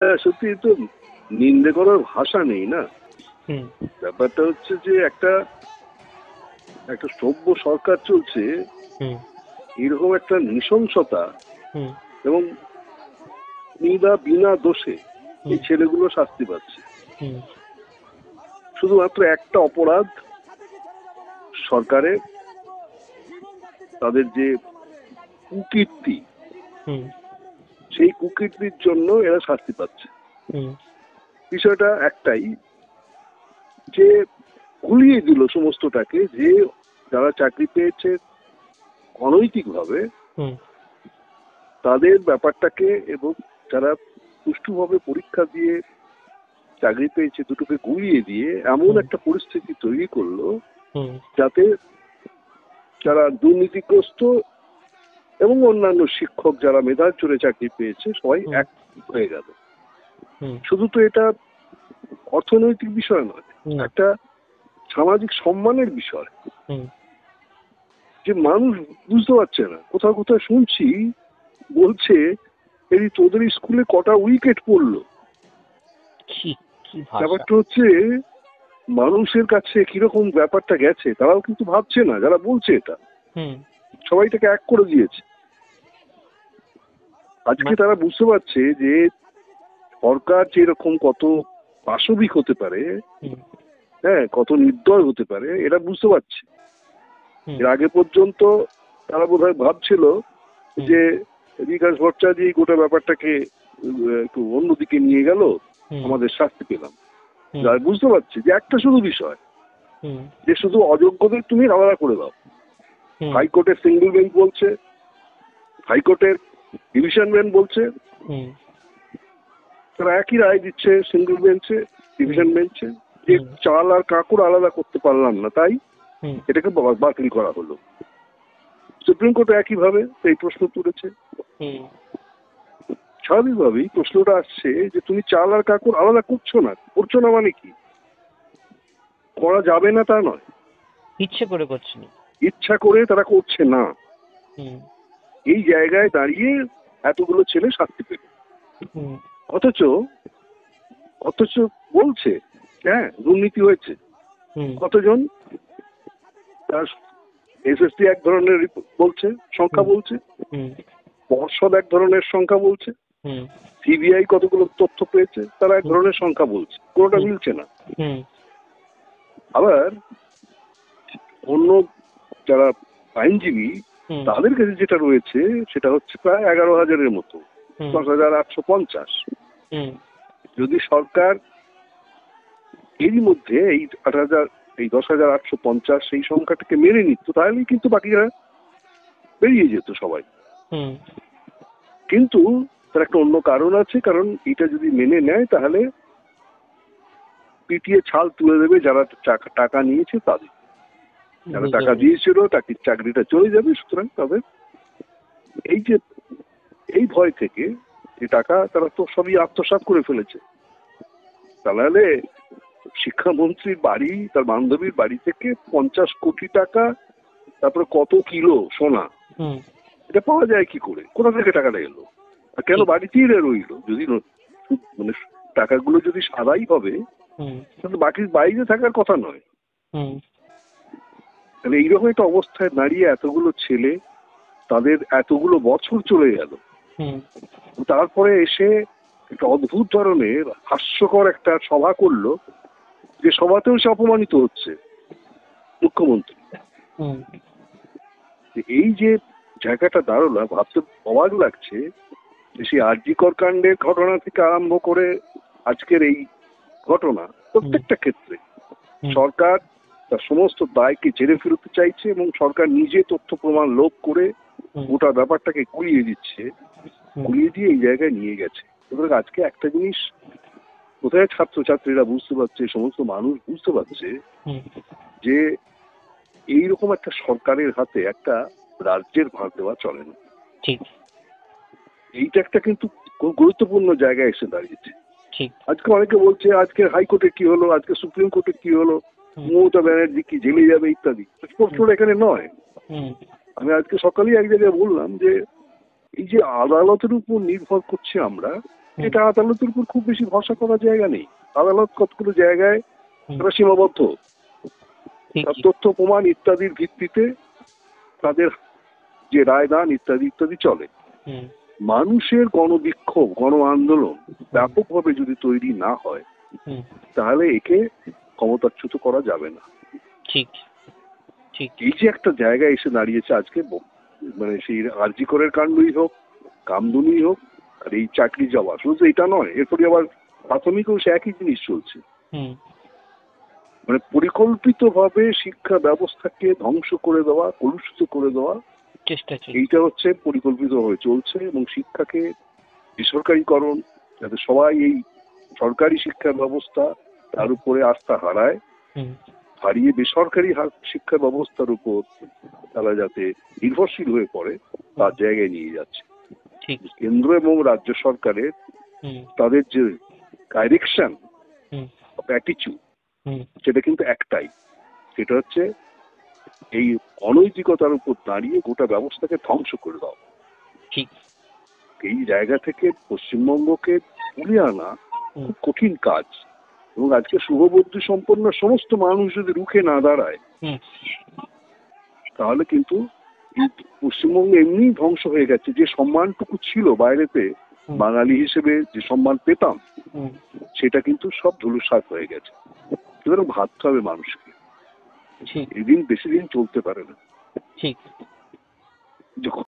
সত্যি তো নিন্দে করার ভাষা নেই না। হুম ব্যাপারটা হচ্ছে যে একটা একটা সভ্য সরকার চলছে, হুম এরকম একটা নৃশংসতা হুম এবং বিনা দোষে এই হুম ছেলেগুলো শাস্তি পাচ্ছে। হুম শুধুমাত্র একটা অপরাধ, সরকারের তাদের যে কুকীর্তি, হুম সেই কুকীর্তির জন্য এরা শাস্তি পাচ্ছে। হুম বিষয়টা একটাই, যে গুলিয়ে দিল সমস্তটাকে, যে যারা চাকরি পেয়েছে অনৈতিকভাবে হুম তাদের ব্যাপারটাকে, এবং যারা সুষ্ঠুভাবে পরীক্ষা দিয়ে চাকরি পেয়েছে দুটোকে গুলিয়ে দিয়ে এমন একটা পরিস্থিতি তৈরি করলো হুম যাতে যারা দুর্নীতিগ্রস্ত এবং অন্যান্য শিক্ষক যারা মেধার জোরে চাকরি পেয়েছে সবাই এক হয়ে গেল। হুম শুধু তো এটা অর্থনৈতিক বিষয় নয়, না একটা সামাজিক সম্মানের বিষয়, হুম যে মানুষ বুঝতে পারছে না। কোথাও কোথাও শুনছি বলছে, এই তোদের স্কুলে কটা উইকেট পড়লো। কি কি ভাষা! ব্যাপারটা হচ্ছে মানুষের কাছে কিরকম ব্যাপারটা গেছে তারাও কিন্তু ভাবছে না, যারা বলছে এটা হুম সবাই এটাকে এক করে দিয়েছে। আজকে তারা বুঝতে পারছে যে সরকার যে এরকম কত পাশবিক হতে পারে, হুম হ্যাঁ, কত নির্দয় হতে পারে, এটা বুঝতে পারছে। হুম এর আগে পর্যন্ত তারা বোধহয় ভাবছিল যে বিকাশ ভট্টাচার্য গোটা ব্যাপারটাকে একটু অন্যদিকে নিয়ে গেল, আমাদের শাস্তি পেলাম। যারা বুঝতে পারছে যে একটা শুধু বিষয়, যে শুধু অযোগ্যদের তুমি আলাদা করে দাও। হাইকোর্টের সিঙ্গেল বেঞ্চ বলছে, হাইকোর্টের ডিভিশন বেঞ্চ বলছে, তারা একই রায় দিচ্ছে সিঙ্গেল বেঞ্চে, ডিভিশন বেঞ্চে, যে চাল আর কাঁকুর আলাদা করতে পারলাম না, তাই এটাকে বাতিল করা হলো। সুপ্রিম কোর্টে একইভাবে এই প্রশ্ন তুলেছে। স্বাভাবিকভাবেই প্রশ্নটা আসছে যে তুমি চাল আর কাঁকুর আলাদা করছো না মানে কি? করা যাবে না তা নয়, ইচ্ছে করে করছে না। ইচ্ছা করে তারা করছে না। এই জায়গায় দাঁড়িয়ে এতগুলো ছেলে শাস্তি পেল, অথচ অথচ বলছে হ্যাঁ দুর্নীতি হয়েছে। কতজন? তার এসএসসি এক ধরনের বলছে, সংখ্যা বলছে, পর্ষদ এক ধরনের সংখ্যা বলছে, সিবিআই কতগুলো তথ্য পেয়েছে তারা এক ধরনের সংখ্যা বলছে, কোনোটা মিলছে না। আবার অন্য যারা আইনজীবী তাদের কাছে যেটা রয়েছে সেটা হচ্ছে প্রায় 11,000-এর মতো, 10,850। যদি সরকার এরই মধ্যে এই 8,000, এই 10,850 সেই সংখ্যাটাকে মেনে নিত, তাহলেই কিন্তু বাকিরা বেরিয়ে যেত সবাই। কিন্তু তার একটা অন্য কারণ আছে, কারণ এটা যদি মেনে নেয় তাহলে পিটিয়ে ছাল তুলে দেবে যারা টাকা নিয়েছে তাদের। যারা টাকা দিয়েছিল তাকে চাকরিটা চলে যাবে, সুতরাং তাদের এই যে এই ভয় থেকে যে টাকা তারা তো সবই আত্মসাৎ করে ফেলেছে। তাহলে শিক্ষামন্ত্রীর বাড়ি, তার বান্ধবীর বাড়ি থেকে 50 কোটি টাকা, তারপরে কত কিলো সোনা, এটা পাওয়া যায় কি করে? কোথা থেকে টাকাটা এলো? আর কেন বাড়িতেই রইল? যদি মানে টাকাগুলো যদি সাদাই হবে তাহলে বাকির বাইরে থাকার কথা নয়। তাহলে এইরকম একটা অবস্থায় দাঁড়িয়ে এতগুলো ছেলে, তাদের এতগুলো বছর চলে গেল, তারপরে এসে একটা অদ্ভুত ধরনের হাস্যকর একটা সভা করলো, যে সভাতেও সে অপমানিত হচ্ছে মুখ্যমন্ত্রী। এই যে জায়গাটা দাঁড়ালো, ভাবতে অবাক লাগছে যে সেই আরজি কর কাণ্ডের ঘটনা থেকে আরম্ভ করে আজকের এই ঘটনা, প্রত্যেকটা ক্ষেত্রে সরকার তার সমস্ত দায়কে ঝেড়ে ফেলতে চাইছে এবং সরকার নিজে তথ্য প্রমাণ লোভ করে গোটা ব্যাপারটাকে গুলিয়ে দিচ্ছে, গুলিয়ে দিয়ে এই জায়গায় নিয়ে গেছে। সুতরাং আজকে একটা জিনিস কোথায় ছাত্রছাত্রীরা বুঝতে পারছে, সমস্ত মানুষ বুঝতে পারছে যে এইরকম একটা সরকারের হাতে একটা রাজ্যের ভার দেওয়া চলে না। ঠিক, এইটা একটা কিন্তু খুব গুরুত্বপূর্ণ জায়গায় এসে দাঁড়িয়েছে। ঠিক। আজকে অনেকে বলছে আজকে হাইকোর্টে কি হলো, আজকে সুপ্রিম কোর্টে কি হলো, মমতা ব্যানার্জি কি জেলে যাবে ইত্যাদি, প্রশ্নটা এখানে নয়। আমি আজকে সকালেই এক জায়গায় বললাম যে এই যে আদালতের উপর নির্ভর করছে আমরা, এটা আদালতের উপর খুব বেশি ভরসা করার জায়গা নেই। আদালত কতগুলো জায়গায় তারা সীমাবদ্ধ, তার তথ্য প্রমাণ ইত্যাদির ভিত্তিতে তাদের যে রায়দান ইত্যাদি ইত্যাদি চলে। মানুষের গণবিক্ষোভ, গণ আন্দোলন ব্যাপকভাবে যদি তৈরি না হয় তাহলে একে ক্ষমতাচ্যুত করা যাবে না। ঠিক ঠিক। এই যে একটা জায়গায় এসে দাঁড়িয়েছে আজকে, মানে সেই আরজি করের কাণ্ডই হোক, কামদুনি হোক, আর এই চাকরি যাওয়া, শুধু এটা নয়, এরপরে আবার প্রাথমিকও সে একই জিনিস চলছে। মানে পরিকল্পিতভাবে শিক্ষা ব্যবস্থাকে ধ্বংস করে দেওয়া, কলুষিত করে দেওয়া চেষ্টা, এইটা হচ্ছে পরিকল্পিতভাবে চলছে। এবং শিক্ষাকে বেসরকারিকরণ, যাতে সবাই এই সরকারি শিক্ষা ব্যবস্থা তার উপরে আস্থা হারায়, হারিয়ে বেসরকারি শিক্ষা ব্যবস্থার উপর তারা যাতে নির্ভরশীল হয়ে পড়ে তার জায়গায় নিয়ে যাচ্ছে। কেন্দ্র এবং রাজ্য সরকারের তাদের যে ডাইরেকশন অফ অ্যাটিটিউড সেটা কিন্তু একটাই, সেটা হচ্ছে এই অনৈতিকতার উপর দাঁড়িয়ে গোটা ব্যবস্থাকে ধ্বংস করে দাও। এই জায়গা থেকে পশ্চিমবঙ্গকে তুলে আনা খুব কঠিন কাজ। এবং আজকে শুভবুদ্ধি সম্পন্ন সমস্ত মানুষ যদি রুখে না দাঁড়ায় তাহলে কিন্তু পশ্চিমবঙ্গ এমনি ধ্বংস হয়ে গেছে। যে সম্মানটুকু ছিল বাইরেতে বাঙালি হিসেবে যে সম্মান পেতাম সেটা কিন্তু সব ধুলোসাৎ হয়ে গেছে। সুতরাং ভাবতে হবে মানুষকে, এদিন বেশি দিন চলতে পারে না।